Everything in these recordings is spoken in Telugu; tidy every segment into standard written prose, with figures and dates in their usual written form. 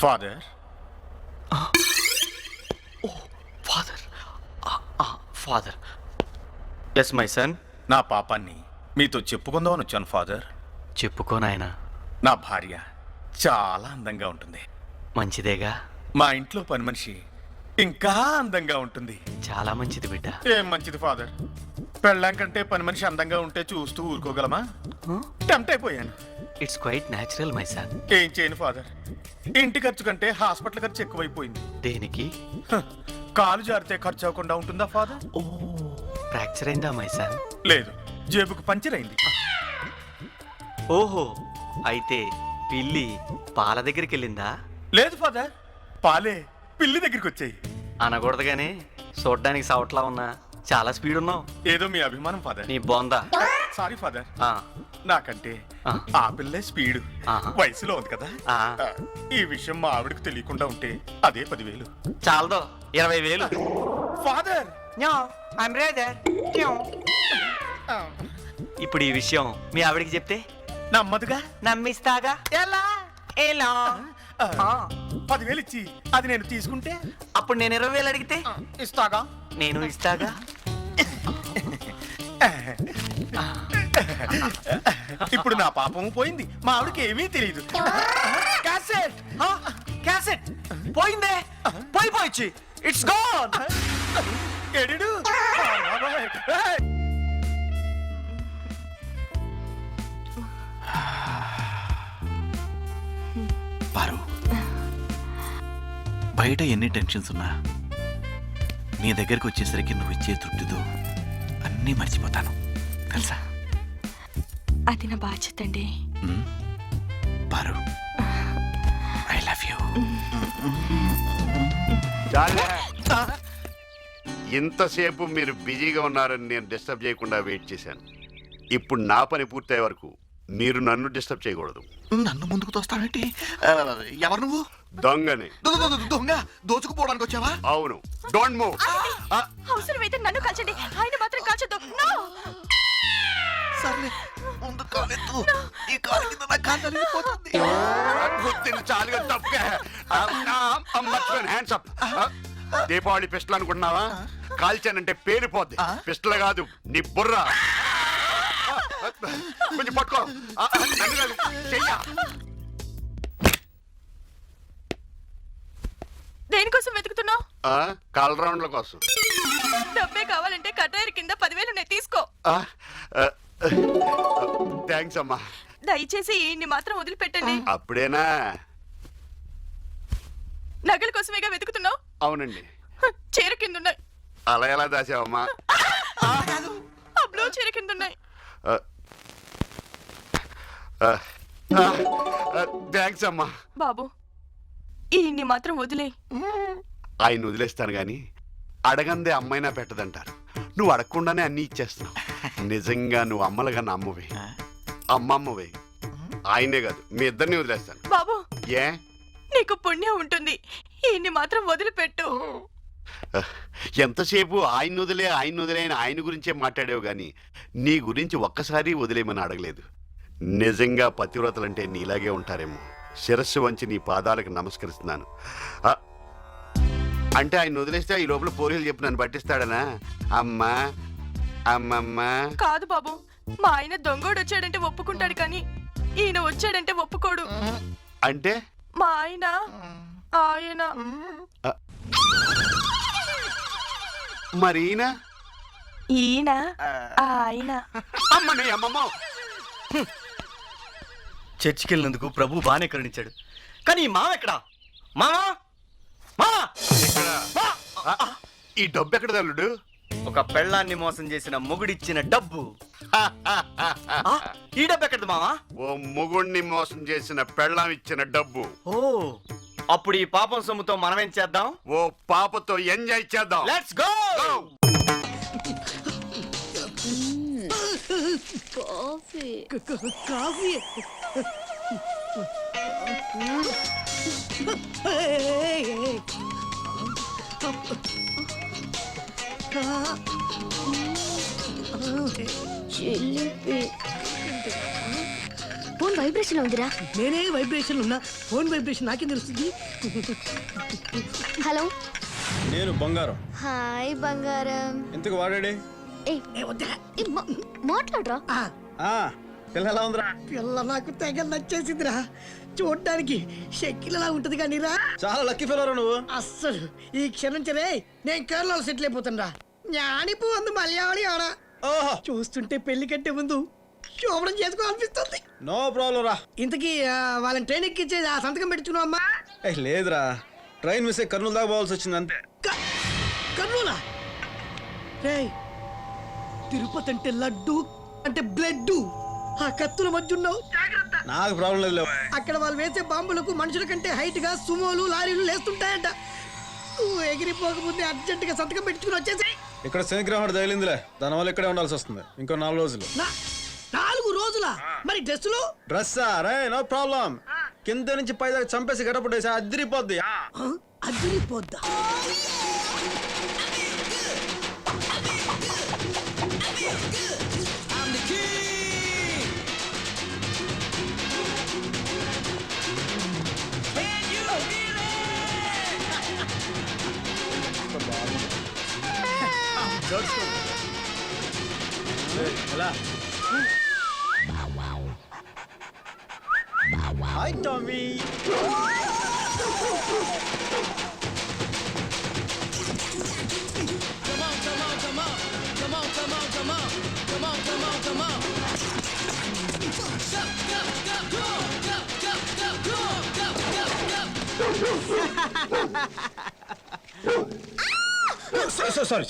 Father. Oh father. Father. Yes my son. నా పాపాన్ని మీతో చెప్పుకుందామని వచ్చాను ఫాదర్. చెప్పుకోనాయనా. నా భార్య చాలా అందంగా ఉంటుంది. మంచిదేగా. మా ఇంట్లో పని మనిషి ఇంకా అందంగా ఉంటుంది. చాలా మంచిది బిడ్డ. ఏం మంచిది ఫాదర్, పెళ్ళాం కంటే పని మనిషి అందంగా ఉంటే చూస్తూ ఊరుకోగలమా? టెంప్ట్ అయిపోయాను. It's quite natural my son. ఏం చేయను ఫాదర్, ఇంటి ఖర్చు కంటే హాస్పిటల్ ఖర్చు ఎక్కువైపోయింది. దేనికి? కాలు జారితే ఖర్చు అవ్వకుండా ఉంటుందా ఫాదర్? ఓ ఫ్రాక్చర్ అయిందా మై సన్? లేదు, జేబుకు పంచర్ అయింది. ఓహో, అయితే పిల్లి పాల దగ్గరికి వెళ్ళిందా? లేదు ఫాదర్, పాలే పిల్లి దగ్గరికి వచ్చాయి. అనకూడదు గానీ చూడ్డానికి సవట్లా ఉన్నా చాలా స్పీడ్ ఉన్నావు. ఏదో మీ అభిమానం ఫాదర్. నీ బొందా. సారీ ఫాదర్, ఆ, నాకంటే ఆ. ఆ పిల్లే స్పీడ్. ఆహా. వయసులో ఉంది కదా. ఆ. ఈ విషయం మా ఆవిడకి తెలియకుండా ఉంటే అదే 10,000. చాలదో 20,000. ఫాదర్, ఇప్పుడు ఈ విషయం మీ ఆవిడికి చెప్తే నమ్మదుగా. నమ్మిస్తాగా. ఎలా? ఎలా? 10,000 ఇచ్చి అది నేను తీసుకుంటే అప్పుడు నేను 20,000 అడిగితే ఇస్తాగా. నేను ఇస్తాగా. ఇప్పుడు నా పాపము పోయింది, మా ఆవిడకి ఏమీ తెలియదు. క్యాసెట్. క్యాసెట్ పోయిందే. పోయిపోయిచ్చి ఇట్స్ గాన్. ఎడిడు. పారు, బయట ఎన్ని టెన్షన్స్ ఉన్నా నీ దగ్గరికి వచ్చేసరికి నువ్వు ఇచ్చే తృప్తితో అన్నీ మర్చిపోతాను తెలుసా? అది నా బాధ్యత అండి. పారు, ఐ లవ్ యూ. ఇంతసేపు మీరు బిజీగా ఉన్నారని నేను డిస్టర్బ్ చేయకుండా వెయిట్ చేశాను. ఇప్పుడు నా పని పూర్తయ్యే వరకు మీరు నన్ను డిస్టర్బ్ చేయకూడదు. నన్ను ముందుకు తోస్తావేంటి? ఎవరు నువ్వు? దొంగని. దొంగ దోచుకుపోవడానికి వచ్చావా? అవును, డోంట్ మూవ్. అవసరమైతే నన్ను కాల్చండి, ఆయన మాత్రం కాల్చొద్దు. No! సర్లే, ముందు కాలెత్తు. ఈ కాలు కింద నా కాలు తగిలిపోతుంది. చాలుగా తప్పుగా మర్చిపోయాను. Hands up. దీపావళి పిస్టల్ అనుకుంటున్నావా? కాల్చానంటే పేలిపోద్ది. పిస్టల్ కాదు, నీ బుర్ర. కొంచెం పట్టుకో. చెయ్యా. దేనికోసం వెతుకుతున్నావు? కాల్ రౌండ్ల కోసం. డబ్బే కావాలంటే కటాయిర్ కింద 10,000 ఉన్నాయి, తీసుకో. థ్యాంక్స్ అమ్మా. దయచేసి ఈయన్ని మాత్రం వదిలిపెట్టండి. అప్పుడేనా? నగల కోసమేగా వెతుకుతున్నావు? అవునండి. చీర కింద ఉన్నాయి. అలా ఎలా దాచావమ్మా? ఆ బ్లూ చీర కింద ఉన్నాయి. థ్యాంక్స్ అమ్మా. బాబు, ఈయన్ని మాత్రం వదిలే. ఆయన వదిలేస్తాను గాని అడగందే అమ్మైనా పెట్టదంటారు. నువ్వు అడగకుండానే అన్ని ఇచ్చేస్తున్నావు. నిజంగా నువ్వు అమ్మలుగా నా అమ్మవే, అమ్మమ్మవే. ఆయనే కాదు, మీ ఇద్దరిని వదిలేస్తాను. బాబు, ఏ? నీకు పుణ్యం ఉంటుంది, ఈయన్ని మాత్రం వదిలిపెట్టు. ఎంతసేపు ఆయన వదిలే అని ఆయన గురించే మాట్లాడావు గాని నీ గురించి ఒక్కసారి వదిలేమని అడగలేదు. నిజంగా పతివ్రతలంటే నీలాగే ఉంటారేమో. శిరస్సు వంచి నీ పాదాలకు నమస్కరిస్తున్నాను. అంటే ఆయన వదిలేస్తే ఈ లోపల పోలీసులు చెప్పి నన్ను పట్టిస్తాడనా? అమ్మా, అమ్మమ్మ. కాదు బాబు, మా ఆయన దొంగోడు వచ్చాడంటే ఒప్పుకుంటాడు, కానీ ఈయన వచ్చాడంటే ఒప్పుకోడు. అంటే మా ఆయన మరి ఈయన ఆయన అమ్మని అమ్మమ్మ. చర్చికి వెళ్ళినందుకు ప్రభు బానే కరుణించాడు, కానీ ఈ మామ ఎక్కడా? మామా, మామా, ఈ డబ్బు ఎక్కడ తల్లుడు? ఒక పెళ్ళాన్ని మోసం చేసిన మొగుడిచ్చిన డబ్బు. ఈ డబ్బు ఎక్కడది మామా? ఓ మొగుణ్ణి మోసం చేసిన పెళ్ళాం ఇచ్చిన డబ్బు. ఓ, అప్పుడు ఈ పాపం సొమ్ముతో మనమేం చేద్దాం? ఓ పాపతో ఎంజాయ్ చేద్దాం. Let's go. కాఫీ చిల్లిపి వైబ్రేషన్ ఉందిరా. నేనే వైబ్రేషన్ ఉన్నా ఫోన్ వైబ్రేషన్ నాకేం తెలుస్తుంది? హలో. నేను బంగారం. హాయ్ బంగారం. ఇంతకు వాడాడే మాట్లాడరా. పిల్ల ఎలా ఉందిరా? పిల్ల నాకు తెగ నచ్చేసిందిరా. చూడడానికి షెక్కిలలా ఉంటది కానీ రా, చాలా లక్కీ ఫెలోరా నువ్వు. అస్సలు ఈ క్షణించరే నేను కేరళలో సెటిల్ అయిపోతాను రా. జ్ఞానిపు అందు మలయాళి ఆడ ఓహో, చూస్తుంటే పెళ్లి కంటే ముందు శోభనం చేసుకోవాలనిపిస్తుంది. నో ప్రాబ్లం రా. ఇంతకీ వాళ్ళని ట్రైన్ ఎక్కించే ఆ సంతకం పెట్టుకున్నావు అమ్మా? లేదురా, ట్రైన్ మిస్ అయ్యి కర్నూలు దాకా పోవాల్సి వచ్చింది అంతే. కర్నూలా? రేయ్, తిరుపతి అంటే లడ్డు అంటే బ్లడ్. ఆ కత్తుల మధ్య ఉన్నావు, జాగ్రత్త. నాకు ప్రాబ్లం లేదు. అక్కడ వాళ్ళు వేసే బాంబులకు మనుషుల కంటే హైట్ గా సుమోలు లారీలు లేస్తుంటాయంట. నువ్వు ఎగిరిపోకముందే అర్జెంట్ గా సంతకం పెట్టుకుని వచ్చేసి. ఇక్కడ శనిగ్రహం తగిలిందిలే, దానివల్ల ఇక్కడే ఉండాల్సి వస్తుంది ఇంకో 4 రోజులు. 4 రోజులా? మరి డ్రెస్సులు? డ్రెస్సా? రే నో ప్రాబ్లం, కింద నుంచి పై దాకా చంపేసి గడపడేసి అదిరిపోద్ది. అదిరిపోద్దా? Hi Tommy. సారీ.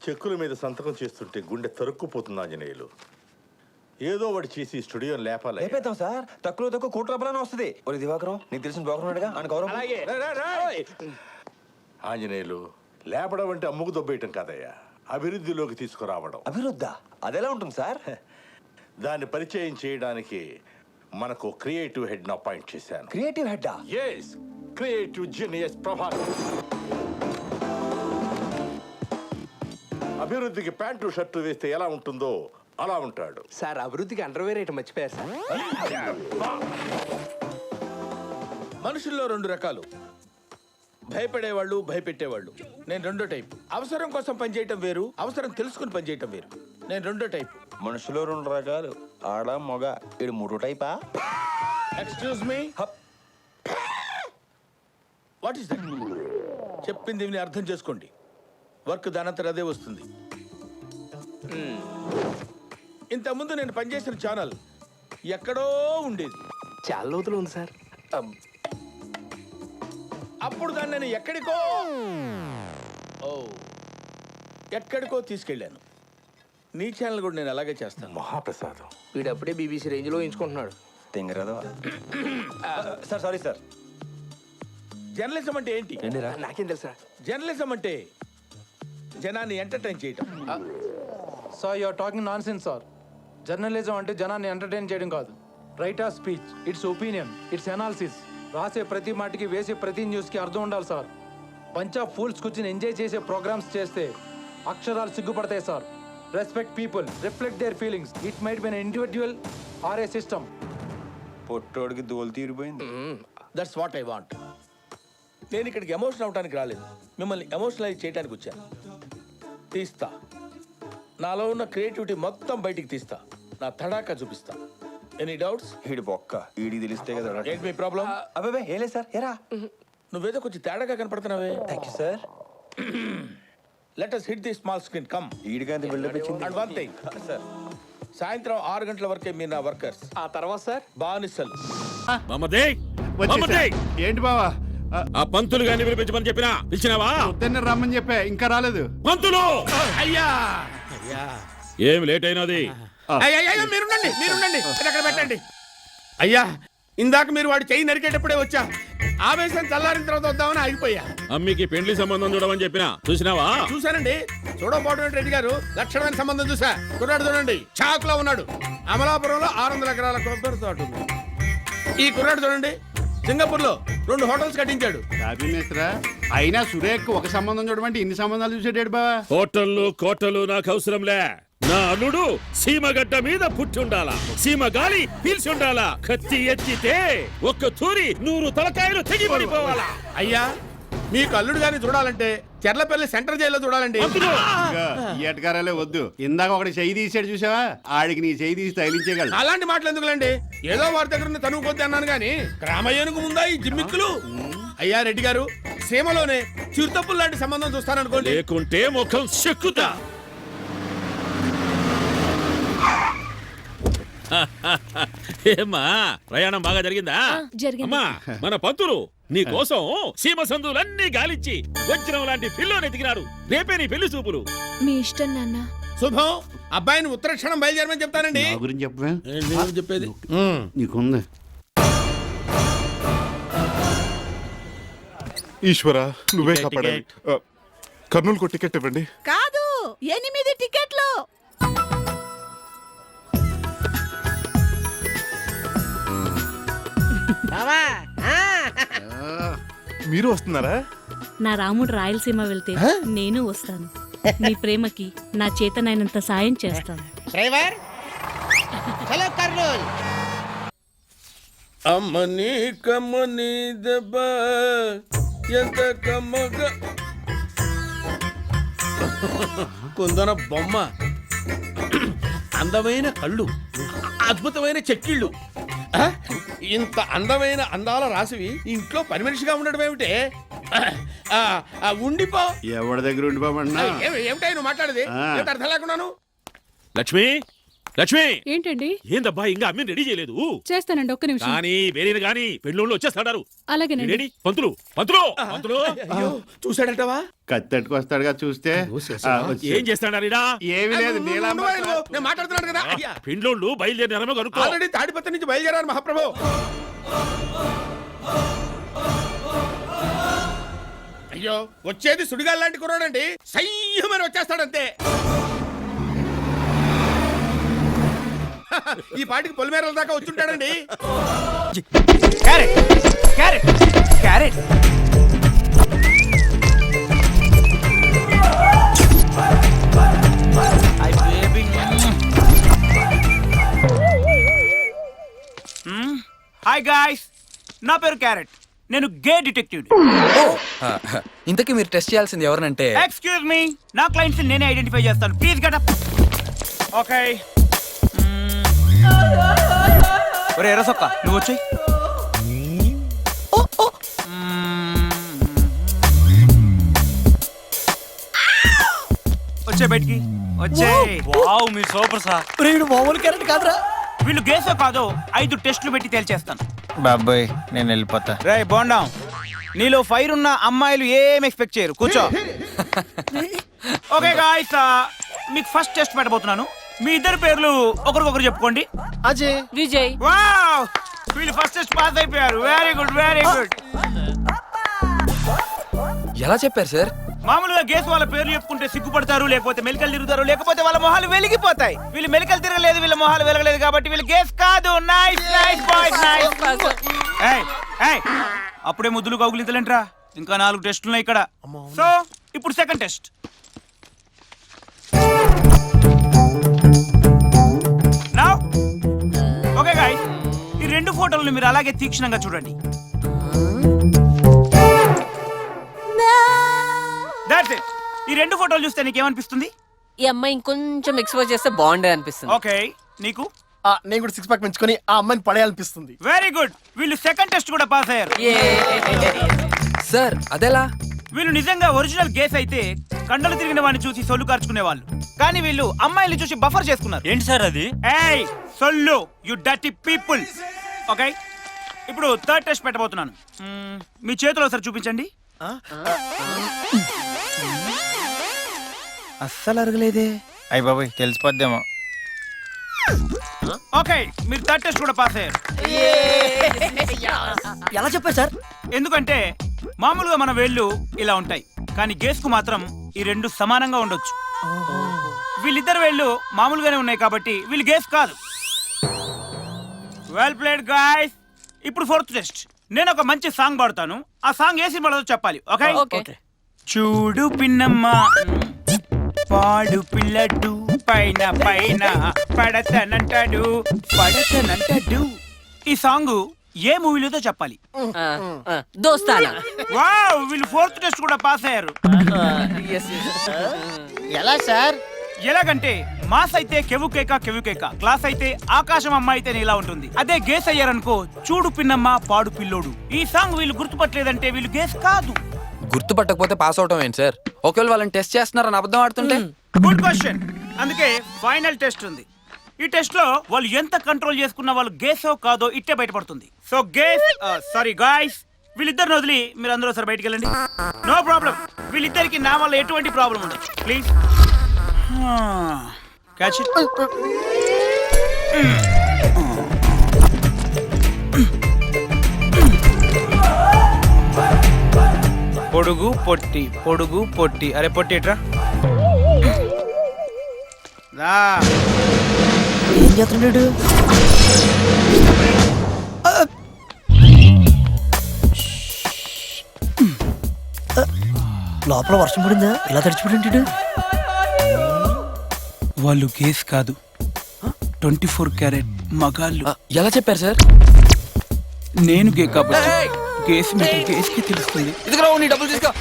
చెక్కుల మీద సంతకం చేస్తుంటే గుండె తరుక్కుపోతుంది ఆంజనేయులు. ఏదో ఒకటి చేసి స్టూడియో లేపాలి. లేపేద్దాం సార్, తక్కువ తక్కువ కోటి రూపాయలని వస్తుంది. ఒరే దివాకరం, నీకు తెలిసిన బ్రోకర్ అని గౌరవం. ఆంజనేయులు, లేపడం అంటే అమ్ముకు దొబ్బేయటం కాదయ్యా, అభివృద్ధిలోకి తీసుకురావడం. అభివృద్ధా? అదెలా ఉంటుంది సార్? దాన్ని పరిచయం చేయడానికి మనకు క్రియేటివ్ హెడ్ అపాయింట్ చేశాను. Creative head? Yes, creative genius Prabhakar. అభివృద్ధికి ప్యాంటు షర్టు వేస్తే ఎలా ఉంటుందో అలా ఉంటాడు సార్. అభివృద్ధికి అండర్వేర్ ఐటమ్ మర్చిపోయారు సార్. మనుషుల్లో 2 రకాలు, భయపడేవాళ్ళు, భయపెట్టేవాళ్ళు. నేను 2వ టైప్. అవసరం కోసం పనిచేయటం వేరు, అవసరం తెలుసుకుని పనిచేయటం వేరు. నేను 2వ టైప్. మనుషులో 2 రకాలు, ఆడ మగ. ఇది 3 టైపా? Excuse me, what is that? చెప్పింది విని అర్థం చేసుకోండి. వర్క్ దానంతరం అదే వస్తుంది. ఇంతకుముందు నేను పనిచేసిన ఛానల్ ఎక్కడో ఉండేది, చాలా లోతులు ఉంది సార్. అప్పుడు దాన్ని నేను ఎక్కడికో తీసుకెళ్ళాను. నీ ఛానల్ కూడా నేను అలాగే చేస్తాను. మహాప్రసాదం. వీడు అప్పుడే బీబీసీ రేంజ్ లో ఎంచుకుంటున్నాడు. తెంగరాదా సార్? Sorry sir. జర్నలిజం అంటే ఏంటి? నాకేం తెలుసా? జర్నలిజం అంటే జనాన్ని ఎంటర్టైన్ చేయటం. Sir, you're talking nonsense sir. Journalism అంటే జనాన్ని ఎంటర్టైన్ చేయడం కాదు. Right of speech, it's opinion, it's analysis. రాసే ప్రతి మాటకి, వేసే ప్రతి న్యూస్కి అర్థం ఉండాలి సార్. బంచ్ ఆఫ్ ఫూల్స్ కూర్చొని ఎంజాయ్ చేసే ప్రోగ్రామ్స్ చేస్తే అక్షరాలు సిగ్గుపడతాయి sir. Respect people, reflect their feelings. It might be an individual or A system. పొట్టోడికి దోలు తీరిపోయింది. That's what I want. నేను ఇక్కడికి ఎమోషన్ అవడానికి రాలేదు, మిమ్మల్ని ఎమోషనలైజ్ చేయడానికి వచ్చాను. తీస్తా, నాలో ఉన్న క్రియేటివిటీ మొత్తం బయటికి తీస్తా, నా తడాకా చూపిస్తా. Any doubts? ఈడి బొక్క, ఈడికి తెలిస్తే కదా. ఏంటి మీ ప్రాబ్లం? అబ్బాబే ఏం లేదు సార్. ఏరా, నువ్వేదో కొంచెం తేడాగా కనపడుతున్నావే. Thank you sir. Let us hit the small screen. Come. ఈడికంత బిల్డప్ ఇచ్చింది. And one thing. సార్, సాయంత్రం 6 గంటల వరకే మీరు నా వర్కర్స్. ఆ తర్వాత సార్ బానిసలు. ఏంటి బావా? ఆ పంతులు గాని పిలిపించమని చెప్పినా పిలిచినావా? పొద్దున్నే రమ్మని చెప్పా, ఇంకా రాలేదు. పంతులు! అయ్యా ఏం లేట్ అయినది? మీరుండండి, అది అక్కడ పెట్టండి. అయ్యా, ఇందాక మీరు వాడి చెయ్యి నరికేటప్పుడే వచ్చా. ఆవేశం చల్లారిన తర్వాత వద్దామని ఆగిపోయా. అమ్మికి పెండ్లి సంబంధం చూడమని చెప్పినా చూసినావా? చూశానండి. చూడబోవడం రెడ్డి గారు లక్షణమైన సంబంధం చూసా. కుర్రాడు చూడండి, చాకులో ఉన్నాడు. అమలాపురంలో 600 ఎకరాల కొబ్బరి తోట ఉంది. ఈ కుర్రాడు చూడండి, సింగపూర్ లో 2 హోటల్స్ కట్టించాడు. అయినా సురేఖ్ ఒక సంబంధం చూడమంటే ఇన్ని సంబంధాలు చూసేటాడు బావా. హోటళ్ళు కోటలు నాకు అవసరంలే. నా అల్లుడు సీమగడ్డ మీద పుట్టుండాలా, సీమ గాలి పీల్చుండాలా. కత్తి ఎత్తితే ఒక్క తూరి 100 తలకాయలు తెగిపడిపోవాలా. అయ్యా, మీకు అల్లుడు గారిని చూడాలంటే చెర్లపల్లి సెంట్రల్ జైల్లో చూడాలండి. ఈ ఎటకారాలే వద్దు. ఇందాక ఒకటి చెయ్యి తీసాడు చూసావా, ఆడికి నీ చెయ్యి తీసి తగిలించేయగలడు. అలాంటి మాటలు ఎందుకులండి? ఏదో వారి దగ్గర ఉన్న తనువు కొద్ది అన్నాను గాని గ్రామయ్యనుకు ముందా ఈ జిమ్మిక్కులు? అయ్యా రెడ్డి గారు, సీమలోనే చిరుతప్పులు లాంటి సంబంధం చూస్తారనుకోండి. లేకుంటే ముఖం చెక్కుతా. ఏమ్మా, ప్రయాణం బాగా జరిగిందా? అమ్మా, మన పంతులు నీ కోసం సీమ సందులన్నీ గాలిచ్చి వజ్రం లాంటి పిల్లోని ఎదిగినారు. రేపే నీ పెళ్లి చూపులు. మీ ఇష్టం నాన్న. శుభం. అబ్బాయిని ఉత్తరక్షణం బయలుదేరమని చెప్తానండి. నా గురించి చెప్పవే. చెప్పేది నీకుంది. ఈశ్వరా, నువ్వే కాపాడాలి. కర్నూలుకు టికెట్ ఇవ్వండి. కాదు, 8 టికెట్లు. మీరు వస్తున్నారా? నా రాముడు రాయలసీమ వెళ్తే నేను వస్తాను. మీ ప్రేమకి నా చేతనైనంత సాయం చేస్తాను. డ్రైవర్, చలో కర్నూల్. అమ్మని కమ్మని దెబ్బ ఎంత కమ్మగా కుందన బొమ్మ, అందమైన కళ్ళు, అద్భుతమైన చెక్కిళ్ళు. ఇంత అందమైన అందాల రాసివి ఇంట్లో పని మనిషిగా ఉండడం ఏమిటే? ఉండిపో. ఎవరి దగ్గర ఉండిపోమన్నా? ఏమిటా నువ్వు మాట్లాడేది? ఏమిటి అర్థం లేకున్నాను? లక్ష్మి, లక్ష్మి, ఏంటండి? ఏందబ్బా ఇంకా అమ్మిని రెడీ చేయలేదు? చేస్తానండి, ఒక్క నిమిషం. కానీ వేరేది కానీ పెళ్ళోళ్ళు వచ్చేస్తాడారు. అలాగేనండి. రెడీ? పంతులు, పంతులు, పంతులు. చూసాడటవా? కత్తెట్టుకొస్తాడుగా చూస్తే. ఏం చేస్తాడారా? ఏమి లేదు, నేను మాట్లాడుతున్నాను కదా. పెళ్ళోళ్ళు బయలుదేరినారో కనుక్కో. ఆల్రెడీ తాడిపత్రి నుంచి బయలుదేరారు మహాప్రభు. అయ్యో, వచ్చేది సుడిగాలి లాంటి కుర్రాడండి. సయ్యమని వచ్చేస్తాడంతే. ఈ పాటికి పొలిమేరల దాకా వచ్చుంటాడండి. హాయ్ గాయ్స్, నా పేరు క్యారెట్. నేను గే డిటెక్టివ్. ఇంతకీ మీరు టెస్ట్ చేయాల్సింది ఎవరినంటే? ఎక్స్క్యూజ్ మీ, నా క్లయింట్స్ నేనే ఐడెంటిఫై చేస్తాను. Please get up. ఓకే. ఒరే ఎర్రసొక్క, నువ్వు వచ్చేయ్. వచ్చే బయటికి వచ్చే. వావ్, మీరు సూపర్ సార్. మామూలు క్యారెట్ కాదురా. వీళ్ళు గేసో కాదో 5 టెస్టులు పెట్టి తేల్చేస్తాను. బాబాయ్, నేను వెళ్ళిపోతా. రే బోండాం, నీలో ఫైర్ ఉన్న అమ్మాయిలు ఏం ఎక్స్పెక్ట్ చేయరు. కూర్చో. ఓకే గాయ్స్, మీకు ఫస్ట్ టెస్ట్ పెట్టబోతున్నాను. మీ ఇద్దరు పేర్లు ఒకరికొకరు చెప్పుకోండి. అజయ్, విజయ్. వావ్, వీళ్ళు ఫస్ట్ టెస్ట్ పాస్ అయిపోయారు. Very good, very good. ఎలా చెప్పారు సార్? మామూలుగా గేస్ వాళ్ళ పేర్లు చెప్పుకుంటే సిగ్గుపడతారు, లేకపోతే మెలికలు తిరుగుతారు, లేకపోతే వాళ్ళ మొహాలు వెలిగిపోతాయి. వీళ్ళు మెలికలు తిరగలేదు, వీళ్ళ మొహాలు వెలగలేదు, కాబట్టి వీళ్ళు గేస్ కాదు. Nice nice boys, nice. ఏయ్, అప్పుడే ముద్దులు కౌగులింతలేంట్రా? ఇంకా 4 టెస్టులు ఉన్నాయి ఇక్కడ. సో ఇప్పుడు second test. Now okay guys, ఈ 2 ఫోటోలను మీరు అలాగే తీక్షణంగా చూడండి. That's it. ఈ 2 ఫోటోలు చూస్తే నీకేమనిపిస్తుంది? ఈ అమ్మాయి ఇంకొంచెం ఎక్స్పోజ్ చేస్తే బాగుండే అనిపిస్తుంది. ఓకే, నీకు? నేను కూడా 6 ప్యాక్ పెంచుకొని ఆ అమ్మాయిని పడేయాలనిపిస్తుంది. వెరీ గుడ్, వీళ్ళు సెకండ్ టెస్ట్ కూడా పాస్ అయ్యారు. సార్ అదెలా? వీళ్ళు నిజంగా ఒరిజినల్ గేస్ అయితే కండలు తిరిగిన వాడిని చూసి సొల్లు కార్చుకునే వాళ్ళు, కానీ వీళ్ళు అమ్మాయిల్ని చూసి బఫర్ చేసుకున్నారు. ఏంటి సార్ అది? ఏయ్ సొల్లు, యు డర్టీ పీపుల్. ఓకే, ఇప్పుడు థర్డ్ టెస్ట్ పెట్టబోతున్నాను. మీ చేతిలో ఒకసారి చూపించండి. అస్సలు అరగలేదే. అయ్య బాబాయ్, తెలిసిపోద్దేమో. ఓకే, మీరు థర్డ్ టెస్ట్ కూడా పాస్ అయ్యారు. ఎలా చెప్పారు సార్? ఎందుకంటే మామూలుగా మన వేళ్ళు ఇలా ఉంటాయి, కానీ గేస్ కు మాత్రం ఈ రెండు సమానంగా ఉండొచ్చు. వీళ్ళిద్దరు వేళ్ళు మామూలుగానే ఉన్నాయి కాబట్టి వీళ్ళు గేస్ కాదు. Well played guys. ఇప్పుడు ఫోర్త్ టెస్ట్. నేను ఒక మంచి సాంగ్ పాడతాను, ఆ సాంగ్ ఏ సినిమాలో చెప్పాలి. ఓకే? చూడు పిన్నమ్మ పాడు పిల్లడు పైన పైన పడతనంటాడు పడతనంటాడు. ఈ సాంగ్ ఏ మూవీలో చెప్పాలి. దోస్తానా. వావ్, వీళ్ళు ఫోర్త్ టెస్ట్ కూడా పాస్ అయ్యారు. ఎలా సార్? ఎలాగంటే మాస్ అయితే కెవుకేక కెవుకేక, క్లాస్ అయితే ఆకాశం అమ్మ అయితే ఇలా ఉంటుంది. అదే గేస్ అయ్యారనుకో చూడు పిన్నమ్మ పాడు పిల్లోడు. ఈ సాంగ్ వీళ్ళు గుర్తుపట్టలేదంటే వీళ్ళు గేస్ కాదు. గుర్తుపట్టకపోతే పాస్ అవటం ఏంటి సార్? ఒకవేళ వాళ్ళని టెస్ట్ చేస్తున్నారని అబద్ధం ఆడుతుంటే? Good question. అందుకే ఫైనల్ టెస్ట్ ఉంది. ఈ టెస్ట్ లో వాళ్ళు ఎంత కంట్రోల్ చేసుకున్నా వాళ్ళు గేసో కాదో ఇట్టే బయటపడుతుంది. సో గేస్ సారీ గాయ్స్, వీళ్ళిద్దరిని వదిలి మీరు అందరూ ఒకసారి బయటికి వెళ్ళండి. నో ప్రాబ్లం, వీళ్ళిద్దరికి నా వల్ల ఎటువంటి ప్రాబ్లం ఉండదు. Please catch it. పొడుగు పొట్టి పొడుగు పొట్టి. అరే పొట్టి ఎట్రా రా. ఏం చేస్తున్నాడు? లోపల వర్షం పడిందా? ఇలా తడిచిపోయింటాడు. వాళ్ళు గేస్ కాదు, 24 క్యారెట్ మగాళ్ళు. ఎలా చెప్పారు సార్? నేను గే కాబట్టి గేస్ మీకు గేస్ కి తెలుస్తుంది. ఇదిగో నీ డబ్బులు తీసుకో.